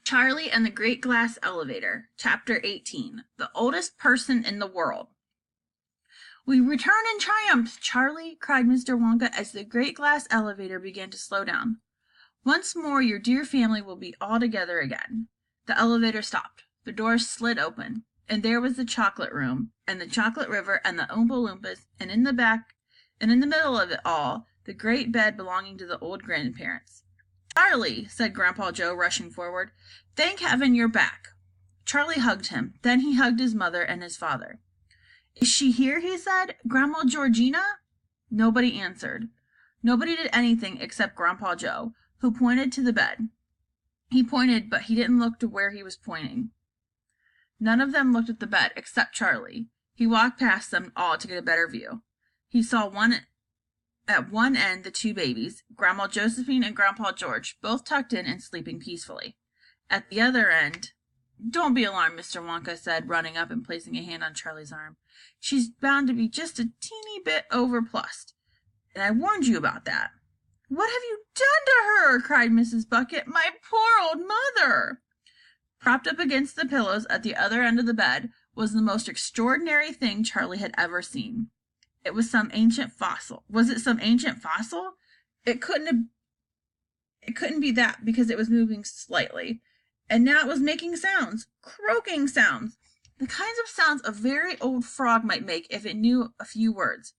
Charlie and the Great Glass Elevator, Chapter 18, The Oldest Person in the World. "We return in triumph, Charlie," cried Mr. Wonka as the great glass elevator began to slow down. "Once more your dear family will be all together again." The elevator stopped. The doors slid open, and there was the chocolate room, and the chocolate river, and the Oompa Loompas, and in the back, and in the middle of it all, the great bed belonging to the old grandparents. "Charlie," said Grandpa Joe, rushing forward, "thank heaven you're back." Charlie hugged him. Then he hugged his mother and his father. "Is she here?" he said. "Grandma Georgina?" Nobody answered. Nobody did anything except Grandpa Joe, who pointed to the bed. He pointed, but he didn't look to where he was pointing. None of them looked at the bed except Charlie. He walked past them all to get a better view. He saw at one end the two babies, Grandma Josephine and Grandpa George, both tucked in and sleeping peacefully. At the other end— "Don't be alarmed," Mr. Wonka said, running up and placing a hand on Charlie's arm. "She's bound to be just a teeny bit overplussed, and I warned you about that." "What have you done to her?" cried Mrs. Bucket. "My poor old mother!" Propped up against the pillows at the other end of the bed was the most extraordinary thing Charlie had ever seen. It was some ancient fossil. Was it some ancient fossil? It couldn't be that, because it was moving slightly. And now it was making sounds, croaking sounds, the kinds of sounds a very old frog might make if it knew a few words.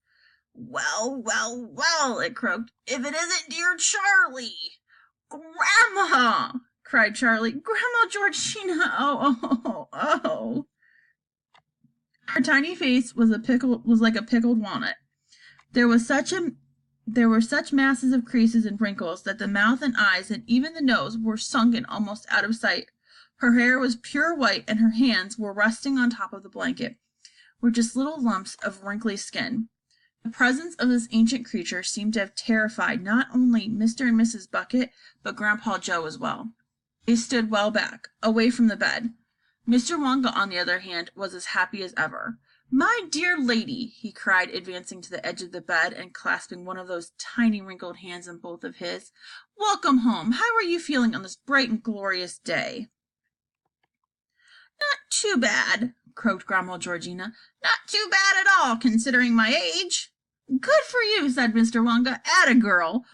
"Well, well, well," it croaked, "if it isn't dear Charlie!" "Grandma!" cried Charlie. "Grandma Georgina! Oh, oh, oh!" Her tiny face was like a pickled walnut. There were such masses of creases and wrinkles that the mouth and eyes and even the nose were sunken almost out of sight. Her hair was pure white, and her hands, were resting on top of the blanket, were just little lumps of wrinkly skin. The presence of this ancient creature seemed to have terrified not only Mr. and Mrs. Bucket, but Grandpa Joe as well. They stood well back, away from the bed. Mr. Wonka, on the other hand, was as happy as ever. "My dear lady," he cried, advancing to the edge of the bed and clasping one of those tiny wrinkled hands in both of his, "welcome home. How are you feeling on this bright and glorious day?" "Not too bad," croaked Grandma Georgina. "Not too bad at all, considering my age." "Good for you," said Mr. Wonka. "Atta girl.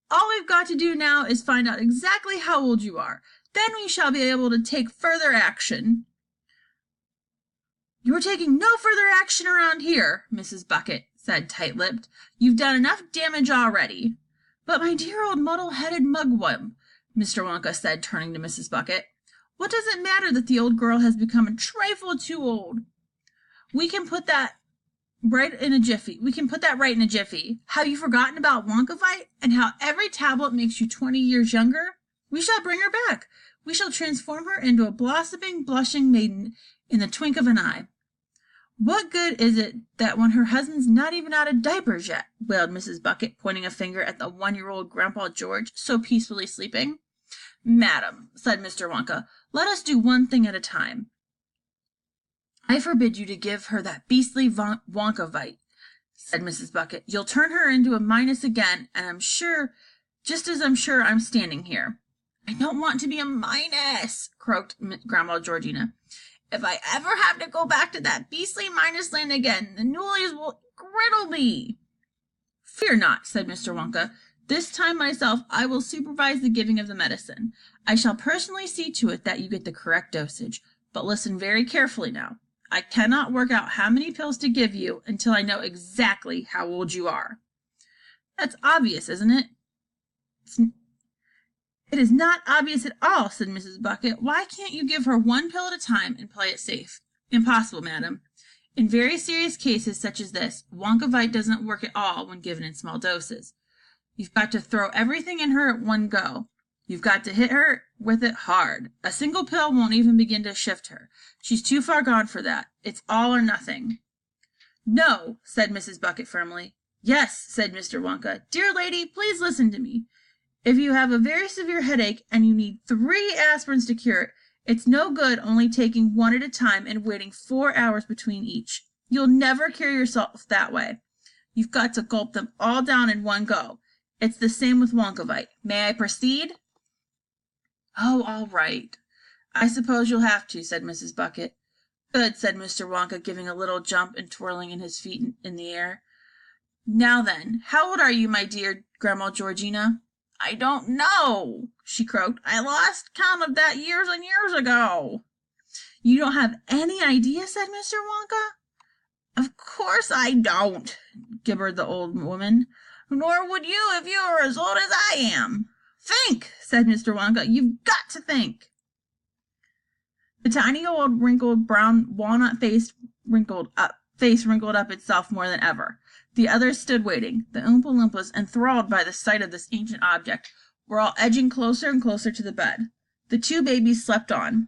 All we've got to do now is find out exactly how old you are. Then we shall be able to take further action." "You're taking no further action around here," Mrs. Bucket said, tight-lipped. "You've done enough damage already." "But my dear old muddle-headed mugwump," Mr. Wonka said, turning to Mrs. Bucket, "what does it matter that the old girl has become a trifle too old? We can put that right in a jiffy. Have you forgotten about Wonkavite, and how every tablet makes you 20 years younger? We shall bring her back. We shall transform her into a blossoming, blushing maiden in the twink of an eye." "What good is it that when her husband's not even out of diapers yet?" wailed Mrs. Bucket, pointing a finger at the 1-year-old Grandpa George, so peacefully sleeping. "Madam," said Mr. Wonka, "let us do one thing at a time. I forbid you to give her that beastly Wonkavite," said Mrs. Bucket. "You'll turn her into a minus again, and I'm sure, just as I'm sure I'm standing here." "I don't want to be a minus," croaked Grandma Georgina. "If I ever have to go back to that beastly minus land again, the Noolies will griddle me." "Fear not," said Mr. Wonka. "This time myself I will supervise the giving of the medicine. I shall personally see to it that you get the correct dosage. But listen very carefully now. I cannot work out how many pills to give you until I know exactly how old you are." "That's obvious, isn't it?" "It is not obvious at all," said Mrs. Bucket. "Why can't you give her one pill at a time and play it safe?" "Impossible, madam. In very serious cases such as this, Wonkavite doesn't work at all when given in small doses. You've got to throw everything in her at one go. You've got to hit her with it hard. A single pill won't even begin to shift her. She's too far gone for that. It's all or nothing." "No," said Mrs. Bucket firmly. "Yes," said Mr. Wonka. "Dear lady, please listen to me. If you have a very severe headache and you need 3 aspirins to cure it, it's no good only taking one at a time and waiting 4 hours between each. You'll never cure yourself that way. You've got to gulp them all down in one go. It's the same with Wonkavite. May I proceed?" "Oh, all right," I suppose you'll have to, said Mrs. Bucket. Good, said Mr. Wonka, giving a little jump and twirling in his feet in the air. Now then, how old are you, my dear Grandma Georgina? I don't know, she croaked. I lost count of that years and years ago. You don't have any idea, said Mr. Wonka. Of course I don't, gibbered the old woman. Nor would you if you were as old as I am. Think, said Mr. Wonka. You've got to think. The tiny old wrinkled brown walnut face wrinkled up itself more than ever. The others stood waiting. The Oompa Loompas, enthralled by the sight of this ancient object, were all edging closer and closer to the bed. The two babies slept on.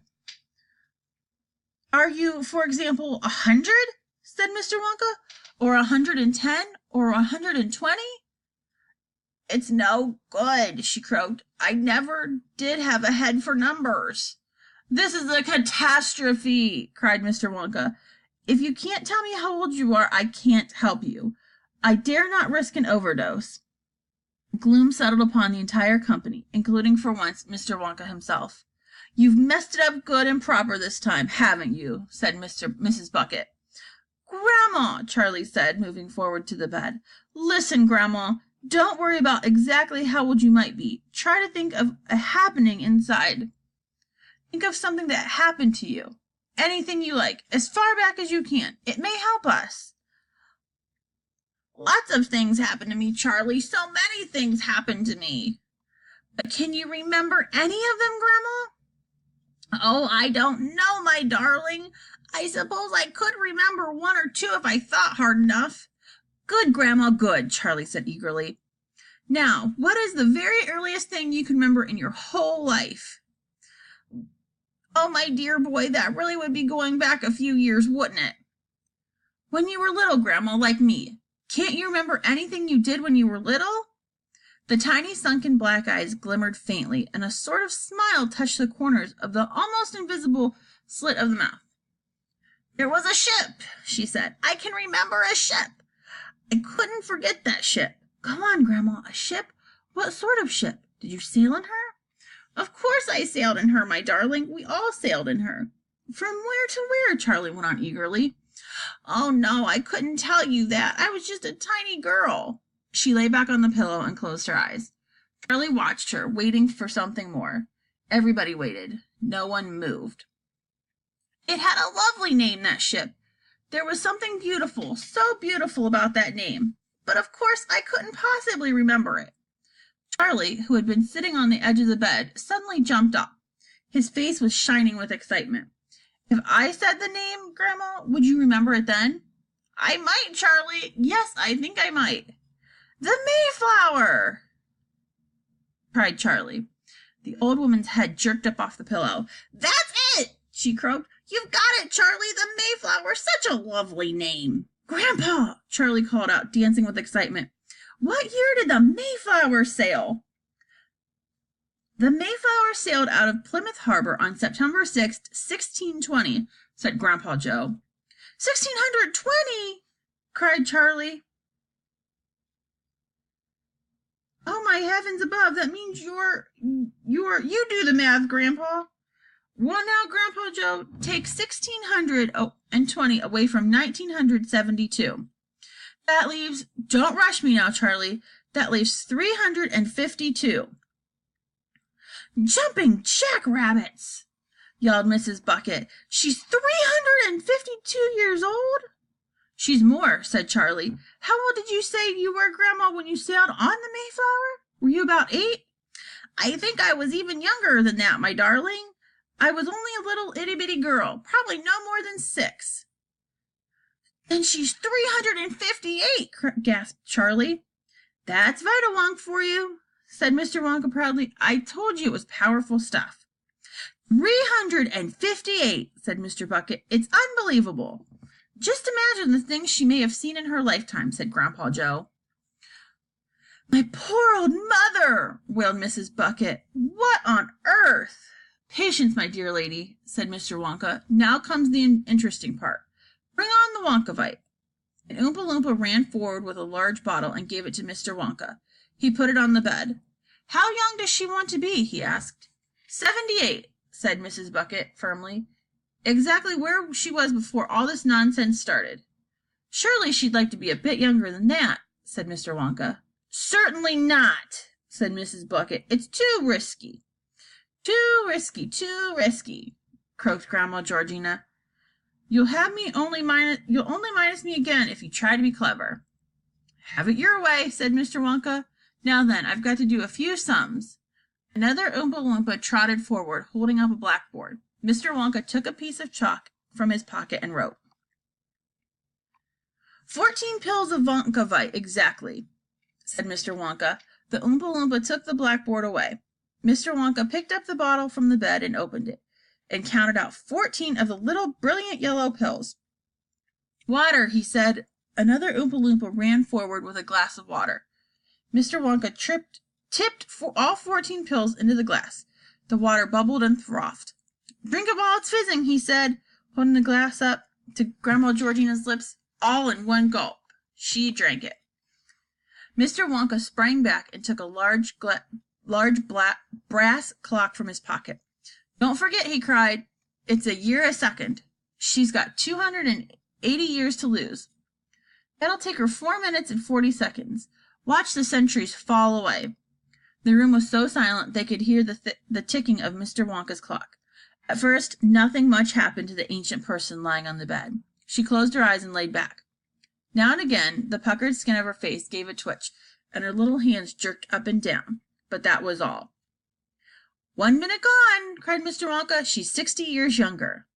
Are you, for example, 100? Said Mr. Wonka. Or 110? Or 120? It's no good, she croaked. I never did have a head for numbers. This is a catastrophe, cried Mr. Wonka. If you can't tell me how old you are, I can't help you. I dare not risk an overdose. Gloom settled upon the entire company, including for once Mr. Wonka himself. You've messed it up good and proper this time, haven't you? Said Mrs. Bucket. Grandma, Charlie said, moving forward to the bed. Listen, Grandma, don't worry about exactly how old you might be. Try to think of a happening inside. Think of something that happened to you. Anything you like, as far back as you can. It may help us. Lots of things happened to me, Charlie. So many things happened to me. But can you remember any of them, Grandma? Oh, I don't know, my darling. I suppose I could remember one or two if I thought hard enough. Good, Grandma, good, Charlie said eagerly. Now, what is the very earliest thing you can remember in your whole life? Oh, my dear boy, that really would be going back a few years, wouldn't it? When you were little, Grandma, like me. Can't you remember anything you did when you were little? The tiny sunken black eyes glimmered faintly, and a sort of smile touched the corners of the almost invisible slit of the mouth. There was a ship, she said. I can remember a ship. I couldn't forget that ship. Go on, Grandma, a ship? What sort of ship? Did you sail in her? Of course I sailed in her, my darling. We all sailed in her. From where to where? Charlie went on eagerly. Oh, no, I couldn't tell you that. I was just a tiny girl. She lay back on the pillow and closed her eyes. Charlie watched her, waiting for something more. Everybody waited. No one moved. It had a lovely name, that ship. There was something beautiful, so beautiful about that name. But of course I couldn't possibly remember it. Charlie, who had been sitting on the edge of the bed, suddenly jumped up. His face was shining with excitement. If I said the name, Grandma, would you remember it then? I might, Charlie. Yes, I think I might. The Mayflower! Cried Charlie. The old woman's head jerked up off the pillow. That's it! She croaked. You've got it, Charlie. The Mayflower. Such a lovely name. Grandpa, Charlie called out, dancing with excitement. What year did the Mayflower sail? The Mayflower sailed out of Plymouth Harbor on September 6th, 1620, said Grandpa Joe. 1620! Cried Charlie. Oh, my heavens above, that means you do the math, Grandpa. Well, now, Grandpa Joe, take 1620 away from 1972. That leaves, don't rush me now, Charlie, that leaves 352. Jumping jackrabbits, yelled Mrs. Bucket. She's 352 years old? She's more, said Charlie. How old did you say you were, Grandma, when you sailed on the Mayflower? Were you about 8? I think I was even younger than that, my darling. I was only a little itty-bitty girl, probably no more than 6. Then she's 358, gasped Charlie. That's Vitawonk for you, said Mr. Wonka proudly. I told you it was powerful stuff. 358, said Mr. Bucket. It's unbelievable. Just imagine the things she may have seen in her lifetime, said Grandpa Joe. My poor old mother, wailed Mrs. Bucket. What on earth? Patience, my dear lady, said Mr. Wonka. Now comes the interesting part. Bring on the Wonkavite. An Oompa Loompa ran forward with a large bottle and gave it to Mr. Wonka. He put it on the bed. How young does she want to be? He asked. 78, said Mrs. Bucket firmly. Exactly where she was before all this nonsense started. Surely she'd like to be a bit younger than that, said Mr. Wonka. Certainly not, said Mrs. Bucket. It's too risky. Too risky, too risky, croaked Grandma Georgina. You'll only minus me again if you try to be clever. Have it your way, said Mr. Wonka. Now then, I've got to do a few sums. Another Oompa Loompa trotted forward, holding up a blackboard. Mr. Wonka took a piece of chalk from his pocket and wrote. 14 pills of Wonkavite, exactly, said Mr. Wonka. The Oompa Loompa took the blackboard away. Mr. Wonka picked up the bottle from the bed and opened it, and counted out 14 of the little brilliant yellow pills. Water, he said. Another Oompa Loompa ran forward with a glass of water. Mr. Wonka tipped all 14 pills into the glass. The water bubbled and frothed. Drink it while it's fizzing, he said, holding the glass up to Grandma Georgina's lips, all in one gulp. She drank it. Mr. Wonka sprang back and took a large black brass clock from his pocket. Don't forget, he cried, it's a year a second. She's got 280 years to lose. That'll take her 4 minutes and 40 seconds. Watch the centuries fall away. The room was so silent they could hear the ticking of Mr. Wonka's clock. At first, nothing much happened to the ancient person lying on the bed. She closed her eyes and laid back. Now and again, the puckered skin of her face gave a twitch, and her little hands jerked up and down. But that was all. 1 minute gone, cried Mr. Wonka. She's 60 years younger.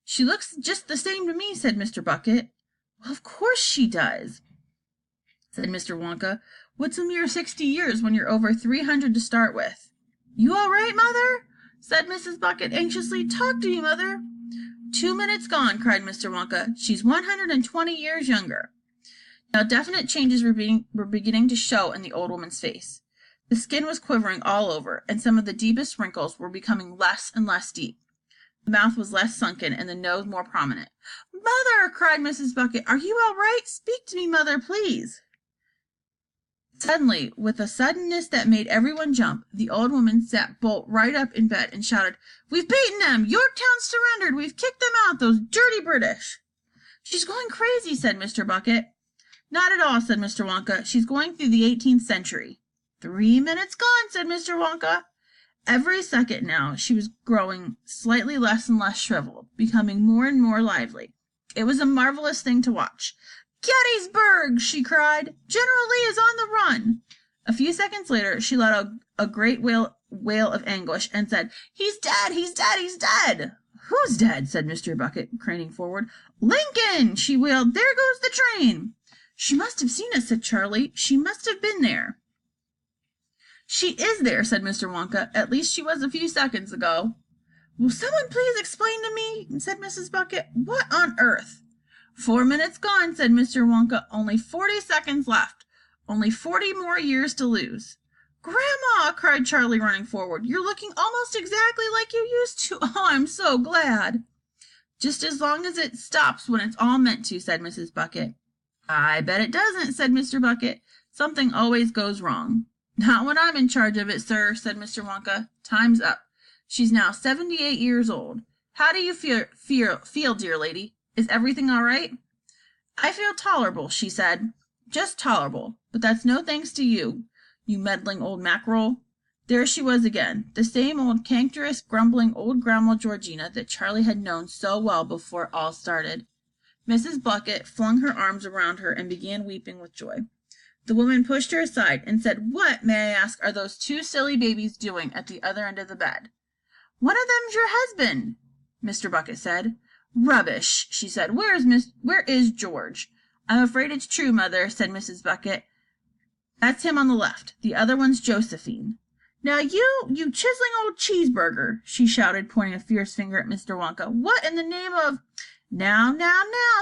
She looks just the same to me, said Mr. Bucket. Well, of course she does, said Mr. Wonka. What's a mere 60 years when you're over 300 to start with? You all right, Mother? Said Mrs. Bucket anxiously. Talk to me, Mother. 2 minutes gone, cried Mr. Wonka. She's 120 years younger. Now definite changes were beginning to show in the old woman's face. The skin was quivering all over, and some of the deepest wrinkles were becoming less and less deep. The mouth was less sunken, and the nose more prominent. Mother, cried Mrs. Bucket, are you all right? Speak to me, Mother, please. Suddenly, with a suddenness that made everyone jump, the old woman sat bolt right up in bed and shouted, We've beaten them! Yorktown surrendered! We've kicked them out, those dirty British! She's going crazy, said Mr. Bucket. Not at all, said Mr. Wonka. She's going through the 18th century. 3 minutes gone, said Mr. Wonka. Every second now she was growing slightly less and less shriveled, becoming more and more lively. It was a marvelous thing to watch. Gettysburg, she cried. General Lee is on the run. A few seconds later she let out a great wail of anguish and said, He's dead, he's dead, he's dead. Who's dead? Said Mr. Bucket, craning forward. Lincoln, she wailed. There goes the train. She must have seen us, said Charlie. She must have been there. She is there, said Mr. Wonka. At least she was a few seconds ago. Will someone please explain to me, said Mrs. Bucket. What on earth? 4 minutes gone, said Mr. Wonka. Only 40 seconds left. Only 40 more years to lose. Grandma, cried Charlie, running forward. You're looking almost exactly like you used to. Oh, I'm so glad. Just as long as it stops when it's all meant to, said Mrs. Bucket. I bet it doesn't, said Mr. Bucket. Something always goes wrong. Not when I'm in charge of it, sir, said Mr. Wonka. Time's up. She's now 78 years old. How do you feel, dear lady? Is everything all right? I feel tolerable, she said. Just tolerable. But that's no thanks to you, you meddling old mackerel. There she was again, the same old cankerous, grumbling old Grandma Georgina that Charlie had known so well before it all started. Mrs. Bucket flung her arms around her and began weeping with joy. The woman pushed her aside and said, What, may I ask, are those two silly babies doing at the other end of the bed? One of them's your husband, Mr. Bucket said. Rubbish, she said. Where is George? I'm afraid it's true, Mother, said Mrs. Bucket. That's him on the left. The other one's Josephine. Now you chiseling old cheeseburger, she shouted, pointing a fierce finger at Mr. Wonka. What in the name of... Now,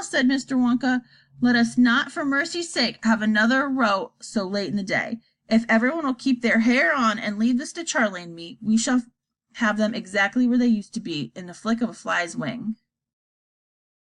said Mr. Wonka. Let us not, for mercy's sake, have another row so late in the day. If everyone will keep their hair on and leave this to Charlie and me, we shall have them exactly where they used to be, in the flick of a fly's wing.